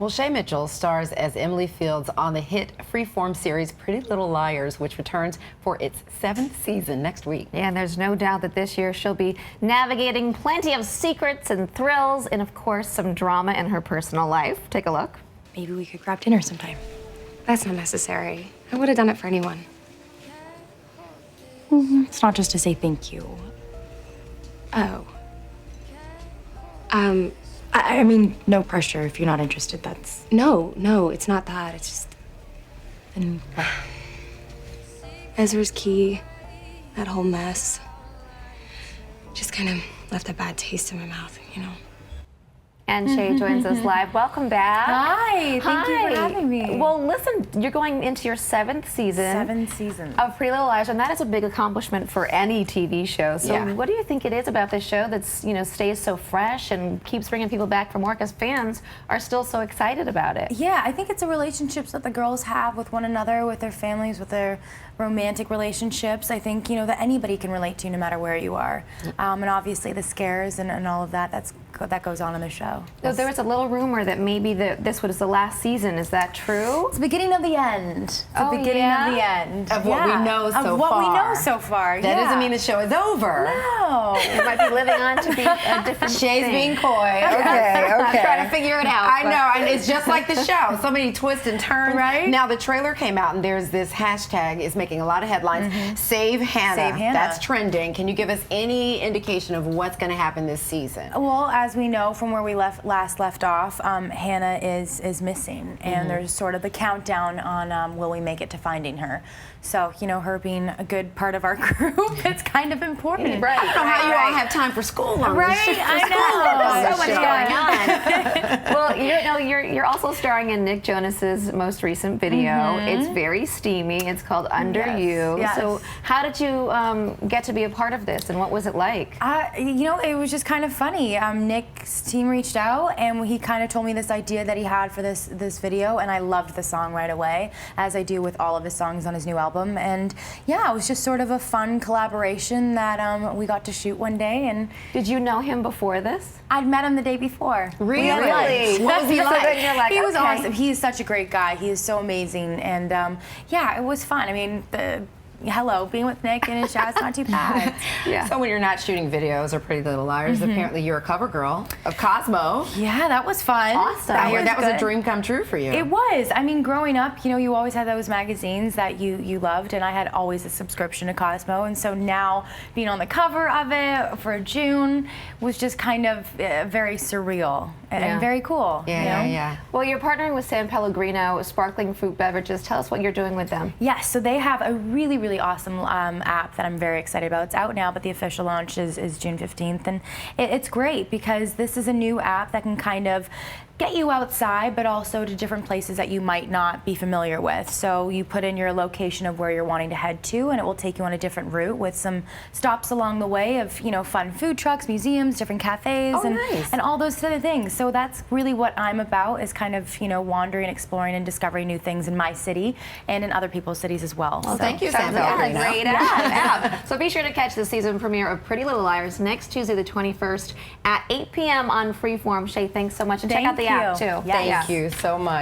Well, Shay Mitchell stars as Emily Fields on the hit Freeform series Pretty Little Liars, which returns for its 7th season next week. Yeah, and there's no doubt that this year she'll be navigating plenty of secrets and thrills and, of course, some drama in her personal life. Take a look. Maybe we could grab dinner sometime. That's not necessary. I would have done it for anyone. It's not just to say thank you. Oh. I mean, no pressure if you're not interested, that's... No, it's not that. It's just... And Ezra's key, that whole mess, just kind of left a bad taste in my mouth, you know? And Shay joins us live. Welcome back. Hi, thank you for having me. Well, listen, you're going into your 7th season. 7 seasons. Of Pretty Little Liars, and that is a big accomplishment for any TV show. So Yeah. what do you think it is about this show that's, stays so fresh and keeps bringing people back from work as fans are still so excited about it? Yeah, I think it's the relationships that the girls have with one another, with their families, with their romantic relationships. I think, that anybody can relate to no matter where you are. And obviously the scares and all of that, that goes on in the show. So there was a little rumor that maybe this was the last season. Is that true? It's the beginning of the end. It's the beginning of the end. Of what we know so far. Of what we know so far, That doesn't mean the show is over. No. It might be living on to be a different Shay's thing. being coy. Okay. I'm trying to figure it out. I know, and it's just like the show. So many twists and turns. Right? Now the trailer came out, and there's this hashtag is making a lot of headlines. Save Hannah. Save Hannah. That's trending. Can you give us any indication of what's going to happen this season? Well, as we know from where we last left off, Hannah is missing, and there's sort of the countdown on will we make it to finding her. So, her being a good part of our group, it's kind of important. Right. I don't know how you all have time for school. Right? I know. So much going on. Well, you're also starring in Nick Jonas's most recent video. It's very steamy. It's called Under Yes, You. yes. So how did you get to be a part of this, and what was it like? It was just kind of funny. Nick's team reached out, and he kind of told me this idea that he had for this video, and I loved the song right away, as I do with all of his songs on his new album. And yeah, it was just sort of a fun collaboration that we got to shoot one day. And Did you know him before this? I'd met him the day before. Really? What was he like? So then you're like, He was okay. awesome. He is such a great guy. He is so amazing. And yeah, it was fun. I mean, hello, being with Nick and his show, it's not too bad. Yeah. So when you're not shooting videos or Pretty Little Liars, apparently you're a cover girl of Cosmo. Yeah, that was fun. Awesome. I hear that was a good. dream come true for you. It was. I mean, growing up, you always had those magazines that you loved, and I had always a subscription to Cosmo, and so now being on the cover of it for June was just kind of very surreal and very cool. Yeah. Well, you're partnering with Sanpellegrino Sparkling Fruit Beverages. Tell us what you're doing with them. Yes, so they have a really awesome app that I'm very excited about. It's out now, but the official launch is June 15th, and it's great because this is a new app that can kind of get you outside, but also to different places that you might not be familiar with. So you put in your location of where you're wanting to head to, and it will take you on a different route with some stops along the way of fun food trucks, museums, different cafes, and all those sort of things. So that's really what I'm about, is kind of wandering, exploring, and discovering new things in my city and in other people's cities as well. Well, thank you, Sounds Sanpellegrino. like a great app. So be sure to catch the season premiere of Pretty Little Liars next Tuesday, the 21st at 8 p.m. on Freeform. Shay, thanks so much, and check out the app too. Yes. Thank you so much.